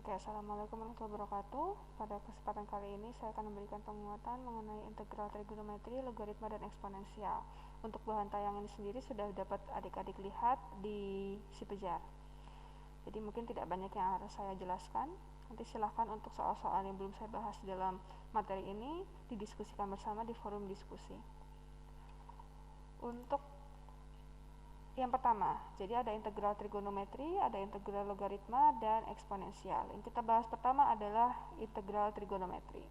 Oke, Assalamualaikum warahmatullahi wabarakatuh. Pada kesempatan kali ini saya akan memberikan penguatan mengenai integral trigonometri, logaritma, dan eksponensial. Untuk bahan tayangan ini sendiri sudah dapat adik-adik lihat di Sipejar. Jadi mungkin tidak banyak yang harus saya jelaskan. Nanti silahkan untuk soal-soal yang belum saya bahas dalam materi ini didiskusikan bersama di forum diskusi. Untuk yang pertama, jadi ada integral trigonometri, ada integral logaritma, dan eksponensial. Yang kita bahas pertama adalah integral trigonometri.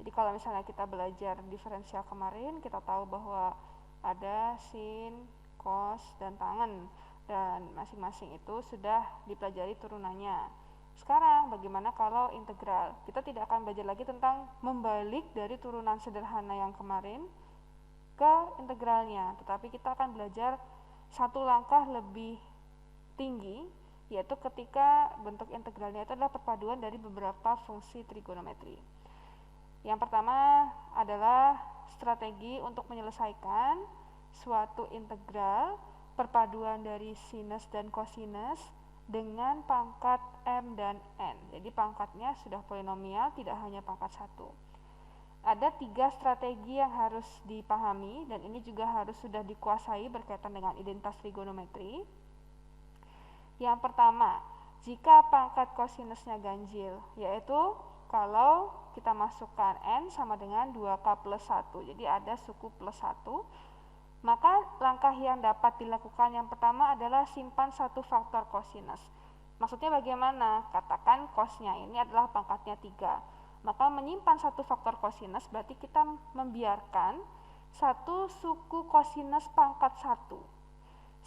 Jadi kalau misalnya kita belajar diferensial kemarin, kita tahu bahwa ada sin, cos, dan tangen, dan masing-masing itu sudah dipelajari turunannya. Sekarang bagaimana kalau integral? Kita tidak akan belajar lagi tentang membalik dari turunan sederhana yang kemarin ke integralnya, tetapi kita akan belajar satu langkah lebih tinggi, yaitu ketika bentuk integralnya itu adalah perpaduan dari beberapa fungsi trigonometri. Yang pertama adalah strategi untuk menyelesaikan suatu integral perpaduan dari sinus dan kosinus dengan pangkat m dan n. Jadi pangkatnya sudah polinomial, tidak hanya pangkat 1. Ada 3 strategi yang harus dipahami, dan ini juga harus sudah dikuasai berkaitan dengan identitas trigonometri. Yang pertama, jika pangkat kosinusnya ganjil, yaitu kalau kita masukkan n sama dengan 2k plus 1, jadi ada suku plus 1, maka langkah yang dapat dilakukan yang pertama adalah simpan satu faktor kosinus. Maksudnya bagaimana? Katakan cosnya ini adalah pangkatnya 3. Maka menyimpan satu faktor kosinus berarti kita membiarkan satu suku kosinus pangkat 1.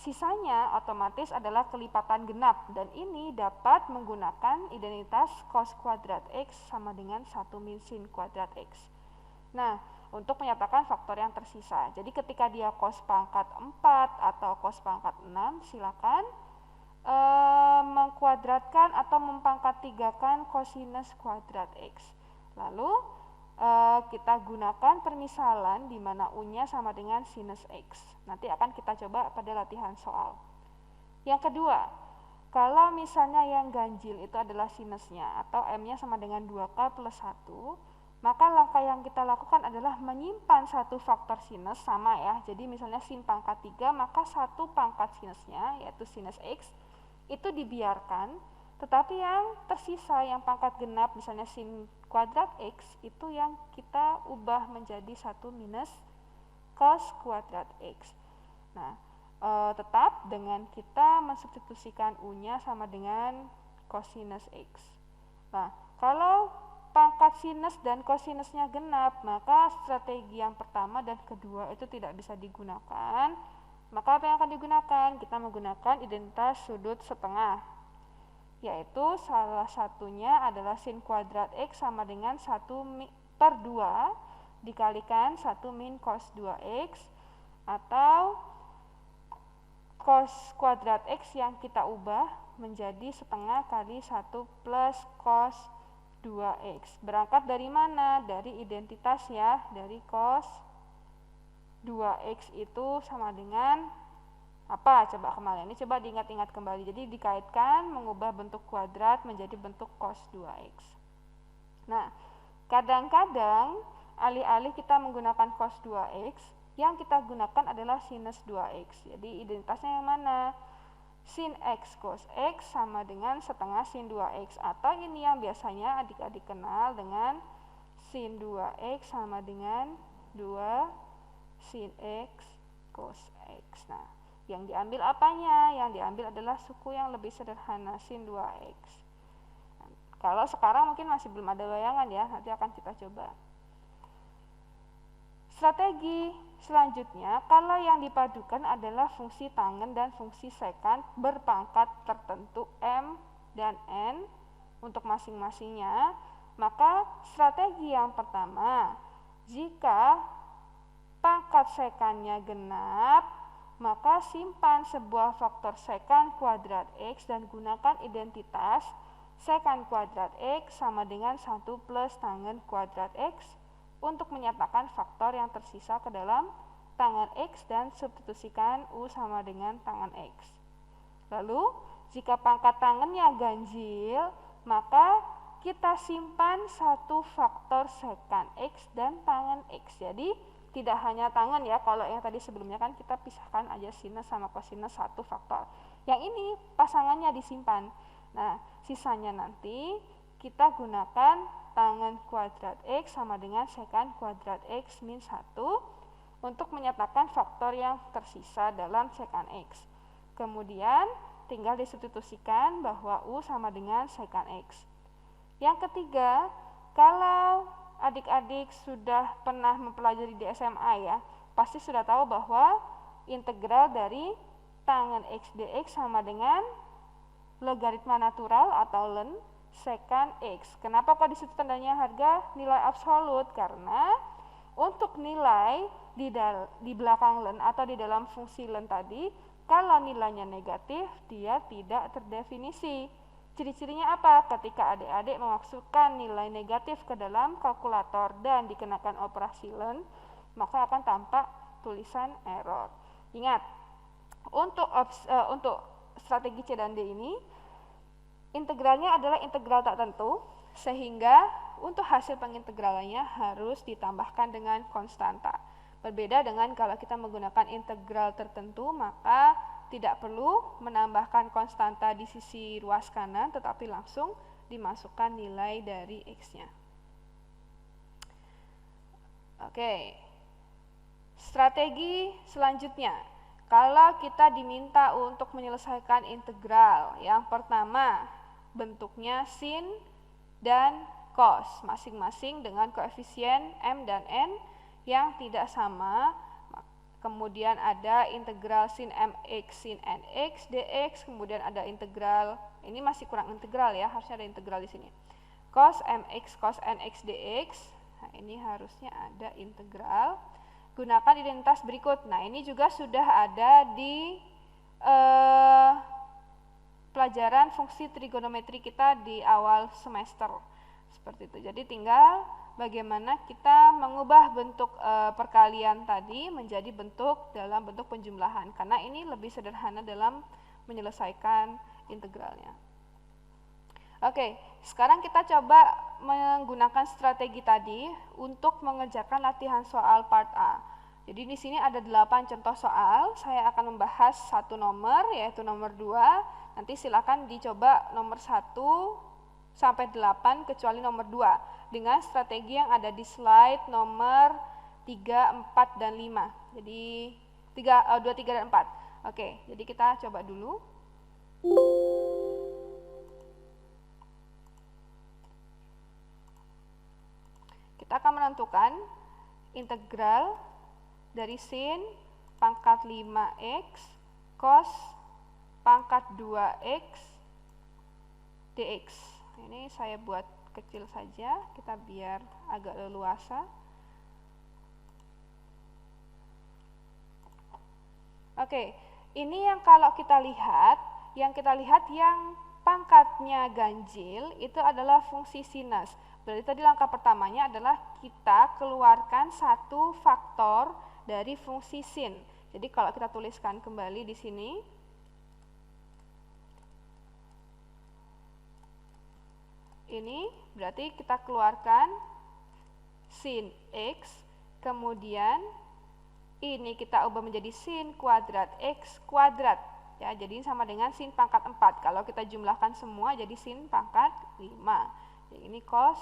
Sisanya otomatis adalah kelipatan genap, dan ini dapat menggunakan identitas cos kuadrat x sama dengan 1 min sin kuadrat x. Nah, untuk menyatakan faktor yang tersisa. Jadi ketika dia cos pangkat 4 atau cos pangkat 6, silakan mengkuadratkan atau mempangkat 3-kan kosinus kuadrat x. Lalu kita gunakan permisalan di mana u-nya sama dengan sinus x. Nanti akan kita coba pada latihan soal. Yang kedua, kalau misalnya yang ganjil itu adalah sinusnya atau m-nya sama dengan 2k plus 1, maka langkah yang kita lakukan adalah menyimpan satu faktor sinus sama ya. Jadi misalnya sin pangkat 3, maka satu pangkat sinusnya yaitu sinus x itu dibiarkan, tetapi yang tersisa yang pangkat genap misalnya sin kuadrat x itu yang kita ubah menjadi 1 minus cos kuadrat x. Nah, tetap dengan kita mensubstitusikan u-nya sama dengan kosinus x. Nah, kalau pangkat sinus dan kosinusnya genap, maka strategi yang pertama dan kedua itu tidak bisa digunakan. Maka apa yang akan digunakan? Kita menggunakan identitas sudut setengah, yaitu salah satunya adalah sin kuadrat x sama dengan 1/2 dikalikan 1 min cos 2x, atau cos kuadrat x yang kita ubah menjadi setengah kali 1 plus cos 2x. Berangkat dari mana? Dari identitas ya, dari cos 2x itu sama dengan apa? Coba kembali. Ini coba diingat-ingat kembali. Jadi dikaitkan mengubah bentuk kuadrat menjadi bentuk cos 2x. Nah, kadang-kadang alih-alih kita menggunakan cos 2x, yang kita gunakan adalah sinus 2x. Jadi identitasnya yang mana? Sin x cos x sama dengan setengah sin 2x, atau ini yang biasanya adik-adik kenal dengan sin 2x sama dengan 2 sin x cos x. Nah, yang diambil apanya? Yang diambil adalah suku yang lebih sederhana, sin 2x. Nah, kalau sekarang mungkin masih belum ada bayangan ya, nanti akan kita coba. Strategi selanjutnya, kalau yang dipadukan adalah fungsi tangen dan fungsi sekant berpangkat tertentu m dan n untuk masing-masingnya, maka strategi yang pertama, jika pangkat sekannya genap, maka simpan sebuah faktor sekant kuadrat x dan gunakan identitas sekant kuadrat x sama dengan 1 plus tangen kuadrat x untuk menyatakan faktor yang tersisa ke dalam tangen x dan substitusikan u sama dengan tangen x. Lalu, jika pangkat tangennya ganjil, maka kita simpan satu faktor sekant X dan tangen X. Jadi tidak hanya tangen ya, kalau yang tadi sebelumnya kan kita pisahkan aja sinus sama kosinus satu faktor. Yang ini pasangannya disimpan. Nah, sisanya nanti kita gunakan tangen kuadrat X sama dengan sekant kuadrat X min 1 untuk menyatakan faktor yang tersisa dalam sekant X. Kemudian tinggal disubstitusikan bahwa U sama dengan sekant X. Yang ketiga, kalau adik-adik sudah pernah mempelajari di SMA ya, pasti sudah tahu bahwa integral dari tangen X dx sama dengan logaritma natural atau ln sekant X. Kenapa kok disitu tandanya harga nilai absolut? Karena untuk nilai di belakang ln atau di dalam fungsi ln tadi, kalau nilainya negatif, dia tidak terdefinisi. Ciri-cirinya apa? Ketika adik-adik memasukkan nilai negatif ke dalam kalkulator dan dikenakan operasi ln, maka akan tampak tulisan error. Ingat, untuk strategi C dan D ini, integralnya adalah integral tak tentu, sehingga untuk hasil pengintegralannya harus ditambahkan dengan konstanta. Berbeda dengan kalau kita menggunakan integral tertentu, maka tidak perlu menambahkan konstanta di sisi ruas kanan, tetapi langsung dimasukkan nilai dari X-nya. Oke, strategi selanjutnya, kalau kita diminta untuk menyelesaikan integral, yang pertama bentuknya sin dan cos, masing-masing dengan koefisien M dan N yang tidak sama. Kemudian ada integral sin mx sin nx dx, kemudian ada integral, ini masih kurang integral ya, harusnya ada integral di sini. Cos mx cos nx dx. Nah, ini harusnya ada integral. Gunakan identitas berikut. Nah, ini juga sudah ada di pelajaran fungsi trigonometri kita di awal semester. Seperti itu. Jadi tinggal bagaimana kita mengubah bentuk perkalian tadi menjadi bentuk dalam bentuk penjumlahan, karena ini lebih sederhana dalam menyelesaikan integralnya. Oke, sekarang kita coba menggunakan strategi tadi untuk mengerjakan latihan soal part A. Jadi di sini ada 8 contoh soal. Saya akan membahas satu nomor, yaitu nomor 2. Nanti silakan dicoba nomor 1 sampai 8 kecuali nomor 2 dengan strategi yang ada di slide nomor 3, 4, dan 5. Jadi 2, 3, dan 4. Oke, jadi kita coba dulu. Kita akan menentukan integral dari sin pangkat 5x cos pangkat 2x dx. Ini saya buat kecil saja, kita biar agak leluasa. Oke, ini yang kalau kita lihat, yang pangkatnya ganjil itu adalah fungsi sinus. Berarti tadi langkah pertamanya adalah kita keluarkan satu faktor dari fungsi sin. Jadi kalau kita tuliskan kembali di sini, ini berarti kita keluarkan sin x, kemudian ini kita ubah menjadi sin kuadrat x kuadrat. Ya, jadi ini sama dengan sin pangkat 4. Kalau kita jumlahkan semua jadi sin pangkat 5. Jadi ini cos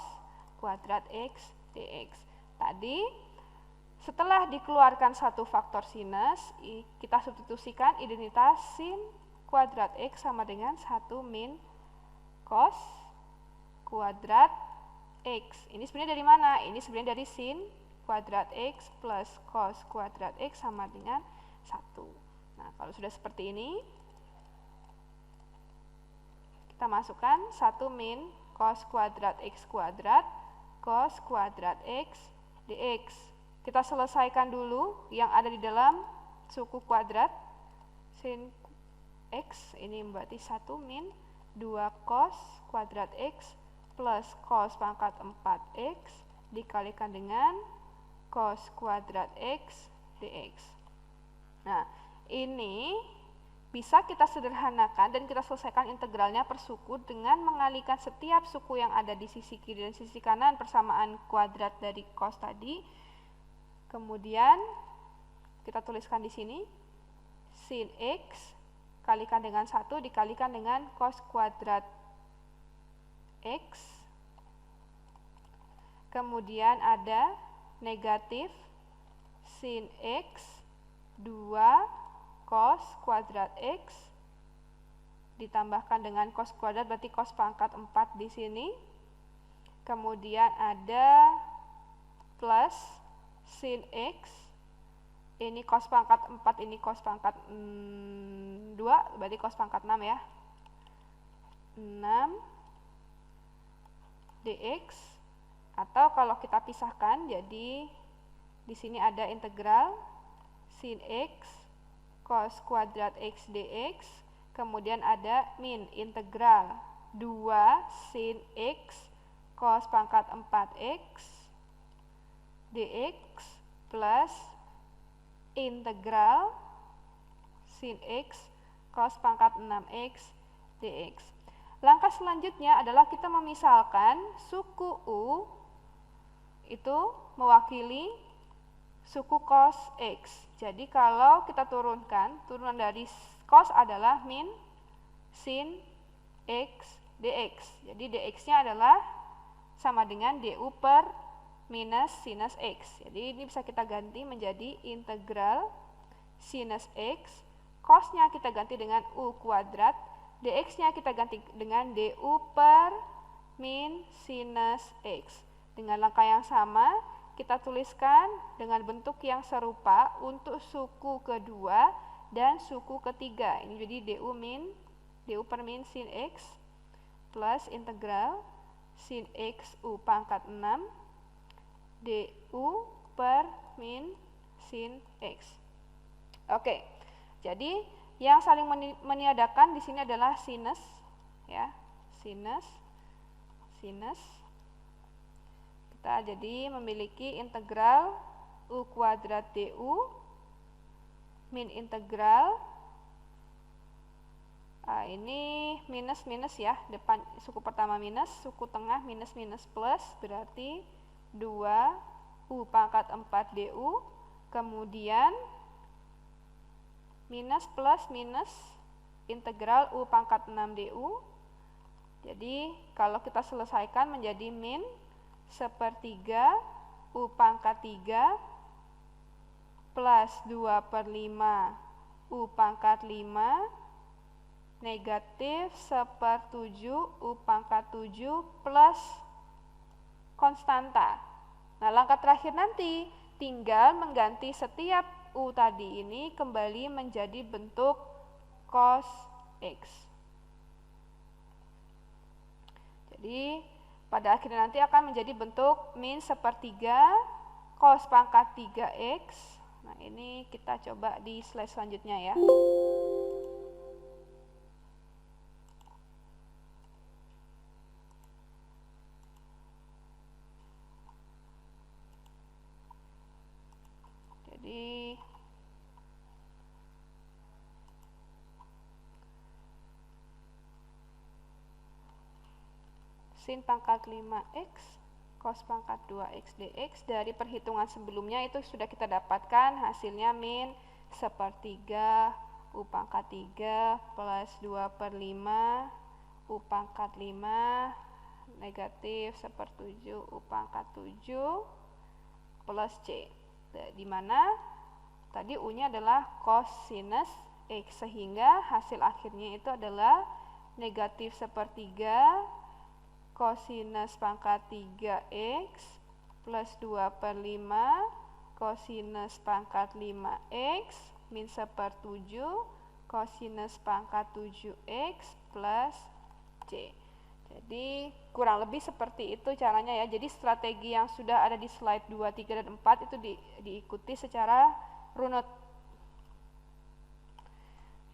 kuadrat x dx. Tadi setelah dikeluarkan satu faktor sinus, kita substitusikan identitas sin kuadrat x sama dengan 1 min cos kuadrat x. Ini sebenarnya dari mana? Ini sebenarnya dari sin kuadrat x plus cos kuadrat x sama dengan 1. Nah, kalau sudah seperti ini, kita masukkan 1 min cos kuadrat x kuadrat cos kuadrat x dx. Kita selesaikan dulu yang ada di dalam suku kuadrat. Sin x ini berarti 1 min 2 cos kuadrat x plus cos pangkat 4x dikalikan dengan cos kuadrat x dx. Nah, ini bisa kita sederhanakan dan kita selesaikan integralnya per suku dengan mengalihkan setiap suku yang ada di sisi kiri dan sisi kanan persamaan kuadrat dari cos tadi. Kemudian kita tuliskan di sini sin X kalikan dengan 1 dikalikan dengan cos kuadrat X. Kemudian ada negatif sin X 2 cos kuadrat X ditambahkan dengan cos kuadrat berarti cos pangkat 4 di sini. Kemudian ada plus sin X, ini cos pangkat 4, ini cos pangkat 2, berarti cos pangkat 6 ya. 6 dx, atau kalau kita pisahkan jadi di sini ada integral sin X cos kuadrat X dx, kemudian ada min integral 2 sin X cos pangkat 4x dx plus integral sin X cos pangkat 6x dx. Langkah selanjutnya adalah kita memisalkan suku U itu mewakili suku cos X. Jadi kalau kita turunkan, turunan dari cos adalah min sin X dx. Jadi dx-nya adalah sama dengan du per minus sinus X. Jadi ini bisa kita ganti menjadi integral sinus X, cos-nya kita ganti dengan U kuadrat, dx-nya kita ganti dengan du per min sinus X. Dengan langkah yang sama, kita tuliskan dengan bentuk yang serupa untuk suku kedua dan suku ketiga. Ini jadi du per min sin X plus integral sin X U pangkat 6 du per min sin X. Oke, jadi yang saling meniadakan di sini adalah sinus, ya, sinus. Kita jadi memiliki integral u kuadrat du min integral ini minus ya, depan suku pertama minus, suku tengah minus plus, berarti 2 u pangkat 4 du, kemudian minus plus minus integral u pangkat 6 du. Jadi kalau kita selesaikan menjadi min 1/3 u pangkat 3 plus 2/5 u pangkat 5 negatif 1/7 u pangkat 7 plus konstanta. Nah, langkah terakhir nanti tinggal mengganti setiap u tadi ini kembali menjadi bentuk cos X. Jadi pada akhirnya nanti akan menjadi bentuk min 1/3 cos pangkat 3x. Nah, ini kita coba di slide selanjutnya ya. Jadi sin pangkat 5x cos pangkat 2x dx dari perhitungan sebelumnya itu sudah kita dapatkan hasilnya min 1/3 u pangkat 3 plus 2/5 u pangkat 5 negatif 1/7 u pangkat 7 plus c, di mana tadi u-nya adalah cosinus x, sehingga hasil akhirnya itu adalah negatif 1/3 cosinus pangkat 3x plus 2/5 cosinus pangkat 5x min 1/7 cosinus pangkat 7x plus c. Jadi kurang lebih seperti itu caranya ya. Jadi strategi yang sudah ada di slide 2, 3, dan 4 itu diikuti secara runut.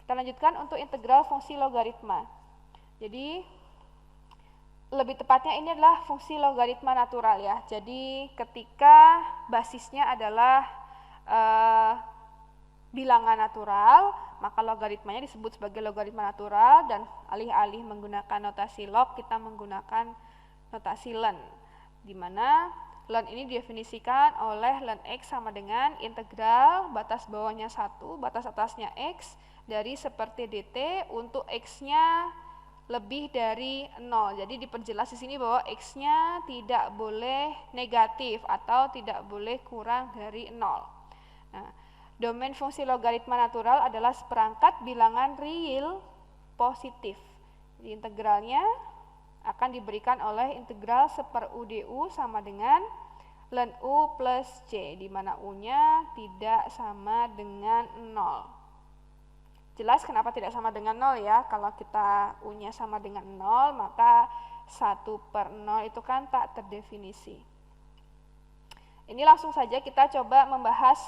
Kita lanjutkan untuk integral fungsi logaritma. Jadi lebih tepatnya ini adalah fungsi logaritma natural ya. Jadi ketika basisnya adalah bilangan natural, maka logaritmanya disebut sebagai logaritma natural, dan alih-alih menggunakan notasi log, kita menggunakan notasi ln, di mana ln ini didefinisikan oleh ln x sama dengan integral batas bawahnya 1, batas atasnya x, dari seperti dt untuk x-nya lebih dari 0. Jadi diperjelas di sini bahwa x-nya tidak boleh negatif atau tidak boleh kurang dari 0. Nah, domain fungsi logaritma natural adalah seperangkat bilangan real positif. Jadi integralnya akan diberikan oleh integral 1/u du sama dengan ln u plus c, di mana u-nya tidak sama dengan 0. Jelas kenapa tidak sama dengan 0 ya? Kalau kita u-nya sama dengan 0, maka 1/0 itu kan tak terdefinisi. Ini langsung saja kita coba membahas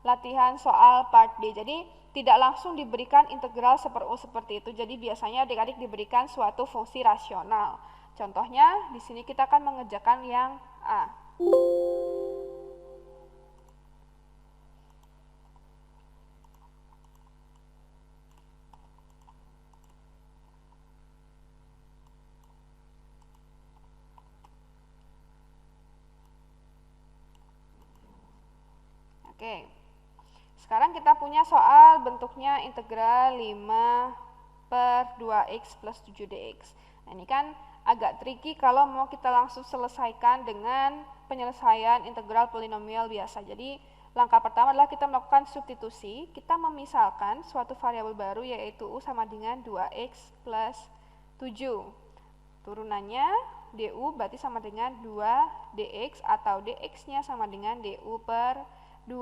latihan soal part B. Jadi tidak langsung diberikan integral 1/u seperti itu. Jadi biasanya adik-adik diberikan suatu fungsi rasional. Contohnya di sini kita akan mengerjakan yang A. Oke. Sekarang kita punya soal bentuknya integral 5/2x plus 7dx. Nah, ini kan agak tricky kalau mau kita langsung selesaikan dengan penyelesaian integral polinomial biasa. Jadi langkah pertama adalah kita melakukan substitusi. Kita memisalkan suatu variabel baru yaitu u sama dengan 2x plus 7. Turunannya du berarti sama dengan 2dx atau dx-nya sama dengan du/2.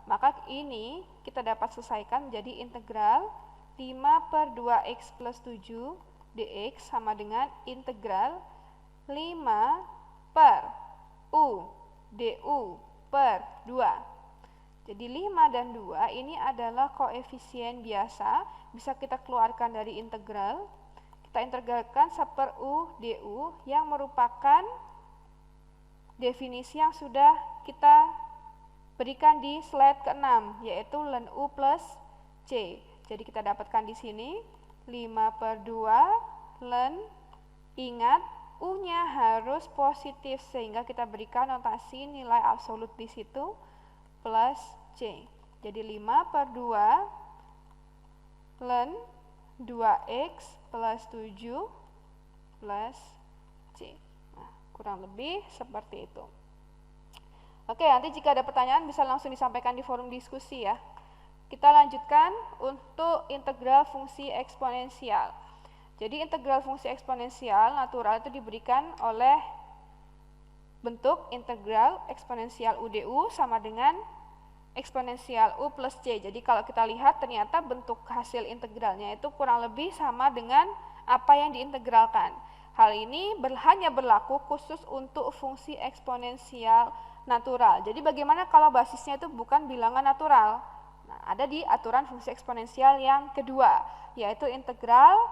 Maka ini kita dapat selesaikan menjadi integral 5/2x plus 7 dx sama dengan integral 5/u du/2. Jadi 5 dan 2 ini adalah koefisien biasa, bisa kita keluarkan dari integral. Kita integralkan 1/u du yang merupakan definisi yang sudah kita berikan di slide ke-6, yaitu ln u plus c. Jadi kita dapatkan di sini 5/2 ln, ingat u-nya harus positif sehingga kita berikan notasi nilai absolut di situ plus c. Jadi 5/2 ln 2x plus 7 plus c. Nah, kurang lebih seperti itu. Oke, nanti jika ada pertanyaan bisa langsung disampaikan di forum diskusi ya. Kita lanjutkan untuk integral fungsi eksponensial. Jadi integral fungsi eksponensial natural itu diberikan oleh bentuk integral eksponensial u du sama dengan eksponensial u plus c. Jadi kalau kita lihat ternyata bentuk hasil integralnya itu kurang lebih sama dengan apa yang diintegralkan. Hal ini hanya berlaku khusus untuk fungsi eksponensial natural. Jadi bagaimana kalau basisnya itu bukan bilangan natural? Nah, ada di aturan fungsi eksponensial yang kedua, yaitu integral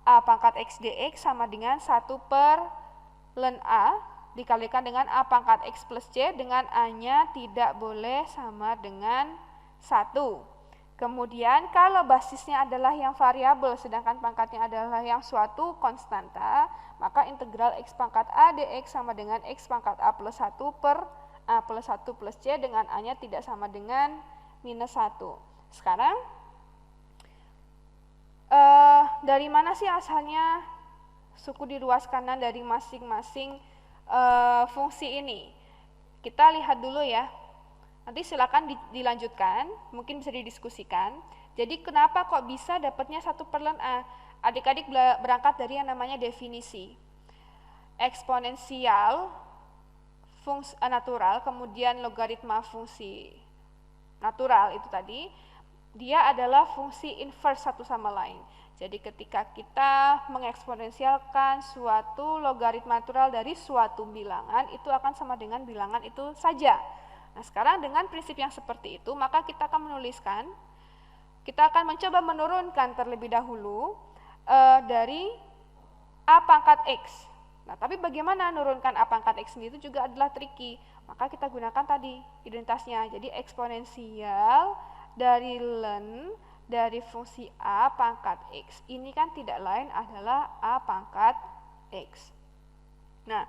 a pangkat x dx sama dengan 1/ln a dikalikan dengan a pangkat x plus c, dengan a-nya tidak boleh sama dengan 1. Kemudian kalau basisnya adalah yang variabel sedangkan pangkatnya adalah yang suatu konstanta, maka integral x pangkat a dx sama dengan x pangkat a plus 1 per a plus 1 plus c, dengan a-nya tidak sama dengan minus 1. Sekarang dari mana sih asalnya suku di ruas kanan dari masing-masing fungsi ini? Kita lihat dulu ya. Nanti silakan dilanjutkan, mungkin bisa didiskusikan. Jadi kenapa kok bisa dapatnya 1/ln a? Adik-adik berangkat dari yang namanya definisi. Eksponensial fungsi natural, kemudian logaritma fungsi natural itu tadi, dia adalah fungsi inverse satu sama lain. Jadi ketika kita mengeksponensialkan suatu logaritma natural dari suatu bilangan, itu akan sama dengan bilangan itu saja. Nah, sekarang dengan prinsip yang seperti itu, maka kita akan menuliskan, kita akan mencoba menurunkan terlebih dahulu dari a pangkat x. Nah, tapi bagaimana menurunkan a pangkat x ini itu juga adalah tricky. Maka kita gunakan tadi identitasnya. Jadi eksponensial dari ln dari fungsi A pangkat X ini kan tidak lain adalah A pangkat X. Nah,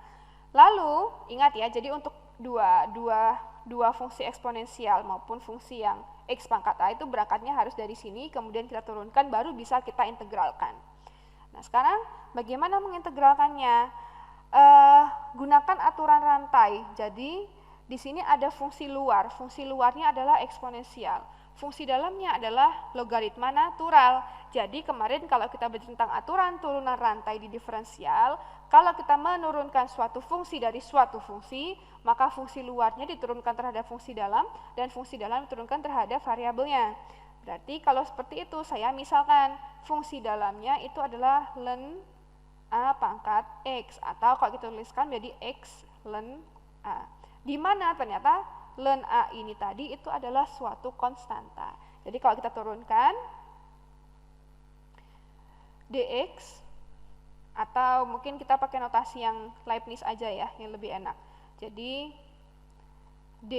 lalu ingat ya, jadi untuk dua fungsi eksponensial maupun fungsi yang X pangkat A itu berangkatnya harus dari sini, kemudian kita turunkan baru bisa kita integralkan. Nah, sekarang bagaimana mengintegralkannya? Gunakan aturan rantai. Jadi di sini ada fungsi luar. Fungsi luarnya adalah eksponensial. Fungsi dalamnya adalah logaritma natural. Jadi kemarin kalau kita belajar tentang aturan turunan rantai di diferensial, kalau kita menurunkan suatu fungsi dari suatu fungsi, maka fungsi luarnya diturunkan terhadap fungsi dalam dan fungsi dalam diturunkan terhadap variabelnya. Berarti kalau seperti itu, saya misalkan fungsi dalamnya itu adalah ln A pangkat X, atau kalau kita tuliskan menjadi X ln A. Di mana ternyata ln A ini tadi itu adalah suatu konstanta. Jadi kalau kita turunkan dx, atau mungkin kita pakai notasi yang Leibniz aja ya, yang lebih enak. Jadi d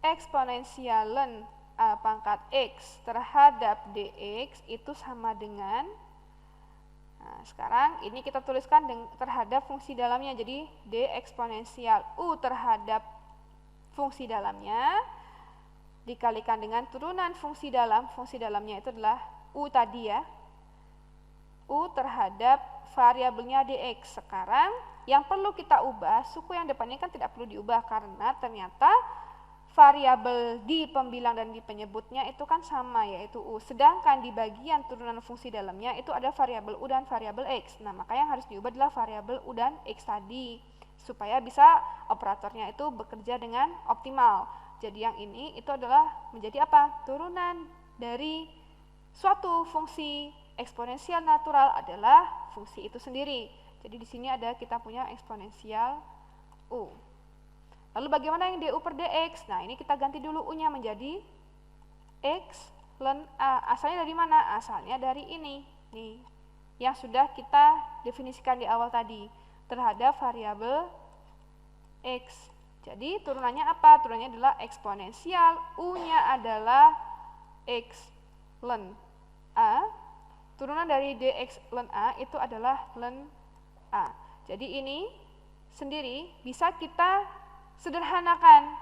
eksponensial ln A pangkat X terhadap dx itu sama dengan, nah sekarang ini kita tuliskan terhadap fungsi dalamnya, jadi d eksponensial U terhadap fungsi dalamnya dikalikan dengan turunan fungsi dalamnya itu adalah U tadi ya, U terhadap variabelnya dx. Sekarang yang perlu kita ubah, suku yang depannya kan tidak perlu diubah karena ternyata variabel di pembilang dan di penyebutnya itu kan sama, yaitu U. Sedangkan di bagian turunan fungsi dalamnya itu ada variabel U dan variabel X. Nah, maka yang harus diubah adalah variabel U dan X tadi, supaya bisa operatornya itu bekerja dengan optimal. Jadi yang ini itu adalah menjadi apa? Turunan dari suatu fungsi eksponensial natural adalah fungsi itu sendiri. Jadi di sini ada kita punya eksponensial U. Lalu bagaimana yang du per dx? Nah, ini kita ganti dulu U-nya menjadi X ln A. Asalnya dari mana? Asalnya dari ini. Nih, yang sudah kita definisikan di awal tadi terhadap variabel X. Jadi turunannya apa? Turunannya adalah eksponensial. U-nya adalah X ln A. Turunan dari dx ln A itu adalah ln A. Jadi ini sendiri bisa kita sederhanakan.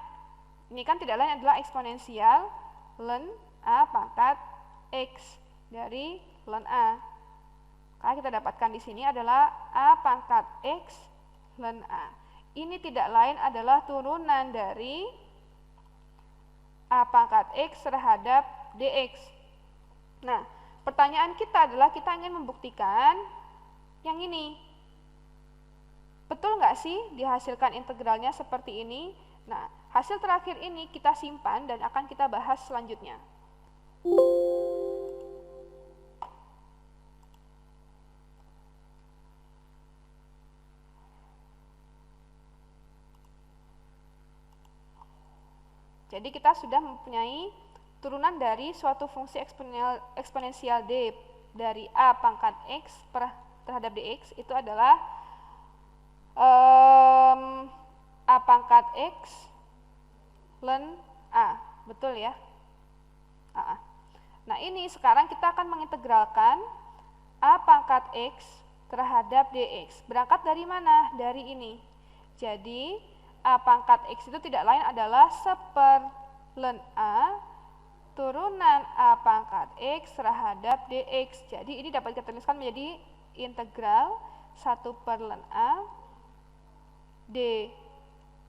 Ini kan tidak lain adalah eksponensial ln A pangkat X dari ln A. Maka kita dapatkan di sini adalah A pangkat X ln A. Ini tidak lain adalah turunan dari A pangkat X terhadap dx. Nah, pertanyaan kita adalah kita ingin membuktikan yang ini. Betul nggak sih dihasilkan integralnya seperti ini? Nah, hasil terakhir ini kita simpan dan akan kita bahas selanjutnya. Jadi kita sudah mempunyai turunan dari suatu fungsi eksponensial D dari A pangkat X terhadap dx itu adalah A pangkat X ln A, betul ya? Nah, ini sekarang kita akan mengintegralkan A pangkat X terhadap dx. Berangkat dari mana? Dari ini. Jadi A pangkat X itu tidak lain adalah 1 ln A turunan A pangkat X terhadap dx. Jadi ini dapat kita tuliskan menjadi integral 1 per ln A d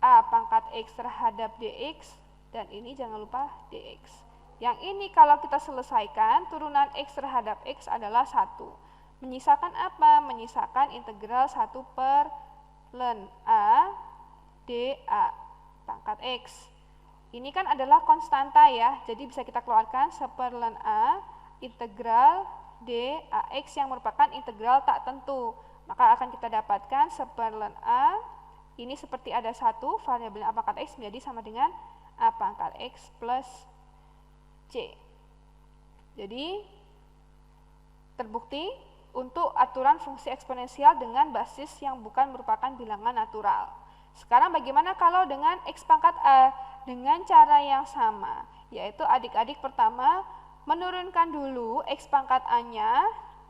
A pangkat X terhadap dx, dan ini jangan lupa dx. Yang ini kalau kita selesaikan, turunan X terhadap X adalah 1. Menyisakan apa? Menyisakan integral 1 per ln A dA pangkat X. Ini kan adalah konstanta ya, jadi bisa kita keluarkan 1 per ln A integral dAx yang merupakan integral tak tentu. Maka akan kita dapatkan 1 per ln A, ini seperti ada 1, variabel A pangkat X menjadi sama dengan A pangkat X plus C. Jadi terbukti untuk aturan fungsi eksponensial dengan basis yang bukan merupakan bilangan natural. Sekarang bagaimana kalau dengan X pangkat A? Dengan cara yang sama, yaitu adik-adik pertama menurunkan dulu X pangkat A-nya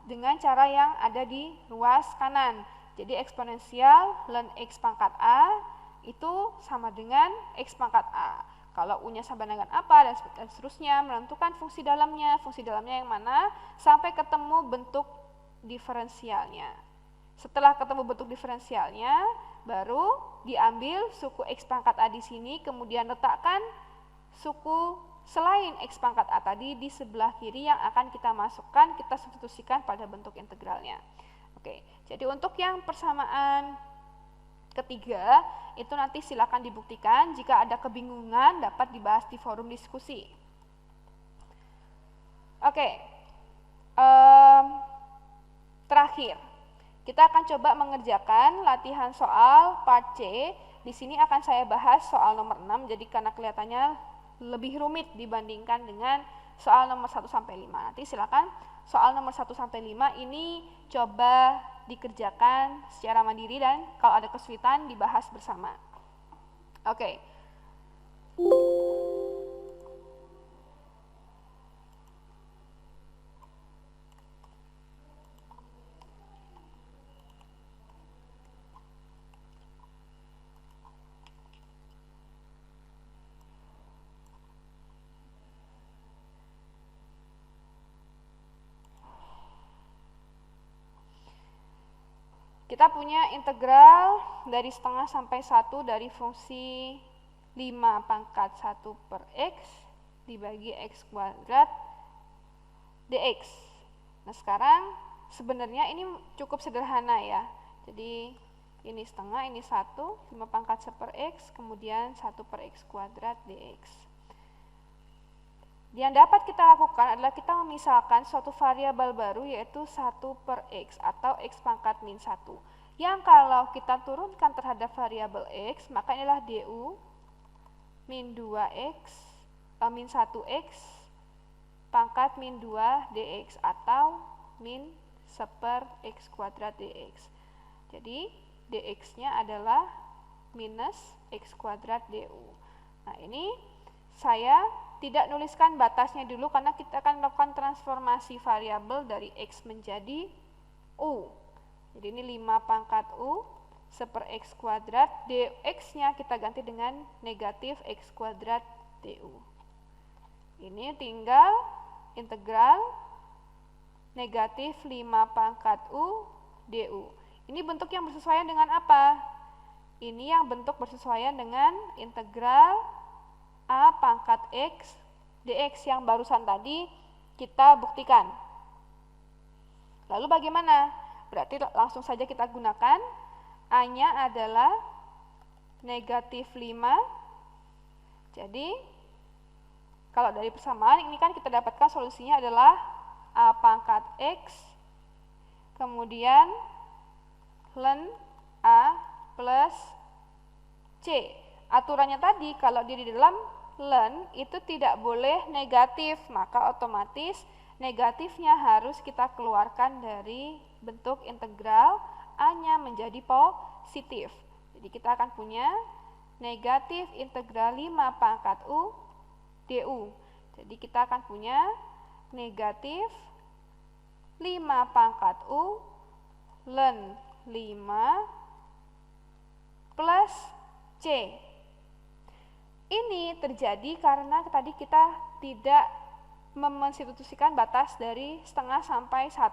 dengan cara yang ada di ruas kanan. Jadi eksponensial ln X pangkat A itu sama dengan X pangkat A. Kalau U-nya sama dengan apa dan seterusnya, menentukan fungsi dalamnya yang mana sampai ketemu bentuk diferensialnya. Setelah ketemu bentuk diferensialnya, baru diambil suku X pangkat A di sini, kemudian letakkan suku selain X pangkat A tadi di sebelah kiri yang akan kita masukkan, kita substitusikan pada bentuk integralnya. Oke, jadi untuk yang persamaan ketiga, itu nanti silakan dibuktikan. Jika ada kebingungan, dapat dibahas di forum diskusi. Oke, terakhir, kita akan coba mengerjakan latihan soal part C. Di sini akan saya bahas soal nomor 6, jadi karena kelihatannya lebih rumit dibandingkan dengan soal nomor 1 sampai 5. Nanti silakan soal nomor 1 sampai 5 ini coba dikerjakan secara mandiri dan kalau ada kesulitan dibahas bersama. Oke. Kita punya integral dari setengah sampai 1 dari fungsi 5 pangkat 1 per X dibagi X kuadrat dx. Nah sekarang sebenarnya ini cukup sederhana ya. Jadi ini setengah, ini 1, 5 pangkat 1 per X, kemudian 1 per X kuadrat dx. Yang dapat kita lakukan adalah kita memisahkan suatu variabel baru yaitu 1 per X atau X pangkat min 1. Yang kalau kita turunkan terhadap variabel X, maka inilah du min 2X min 1X pangkat min 2 dx atau min 1 per X kuadrat dx. Jadi dx-nya adalah minus X kuadrat du. Nah ini saya tidak nuliskan batasnya dulu karena kita akan melakukan transformasi variabel dari X menjadi U. Jadi ini 5 pangkat U 1 per X kuadrat, dx-nya kita ganti dengan negatif X kuadrat du. Ini tinggal integral negatif 5 pangkat U du. Ini bentuk yang bersesuaian dengan apa? Ini yang bentuk bersesuaian dengan integral A pangkat X dx yang barusan tadi kita buktikan. Lalu bagaimana? Berarti langsung saja kita gunakan. A-nya adalah negatif 5. Jadi kalau dari persamaan ini kan kita dapatkan solusinya adalah A pangkat X kemudian ln A plus C. Aturannya tadi kalau di dalam ln itu tidak boleh negatif, maka otomatis negatifnya harus kita keluarkan dari bentuk integral, A-nya menjadi positif. Jadi kita akan punya negatif integral 5 pangkat U du. Jadi kita akan punya negatif 5 pangkat U ln 5 plus C. Ini terjadi karena tadi kita tidak memsubstitusikan batas dari setengah sampai 1.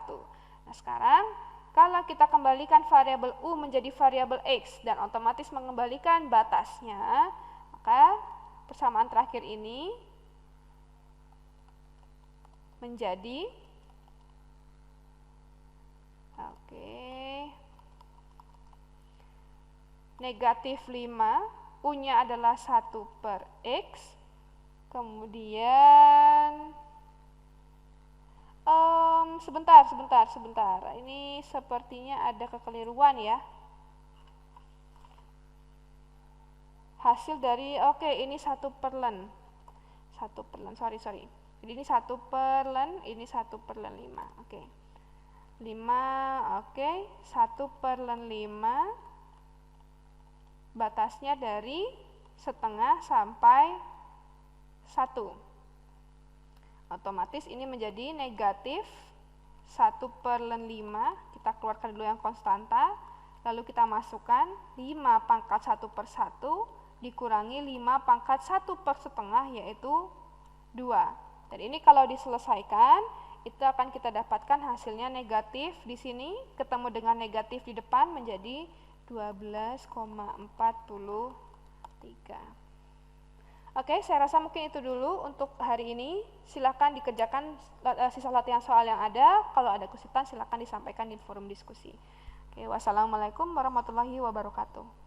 Nah sekarang kalau kita kembalikan variabel U menjadi variabel X dan otomatis mengembalikan batasnya, maka persamaan terakhir ini menjadi negatif 5, U-nya adalah 1 per X, kemudian sebentar, ini sepertinya ada kekeliruan ya. Hasil dari, ini 1 per ln, sorry. Jadi ini 1 per ln, ini 1 per ln 5, 5, 1 per ln 5, batasnya dari setengah sampai 1. Otomatis ini menjadi negatif 1/5, kita keluarkan dulu yang konstanta, lalu kita masukkan 5 pangkat 1/1 dikurangi 5 pangkat 1/1, yaitu 2. Dan ini kalau diselesaikan, itu akan kita dapatkan hasilnya negatif di sini, ketemu dengan negatif di depan menjadi 12,43. Oke, saya rasa mungkin itu dulu untuk hari ini. Silakan dikerjakan sisa latihan soal yang ada. Kalau ada kesulitan silakan disampaikan di forum diskusi. Oke, wassalamualaikum warahmatullahi wabarakatuh.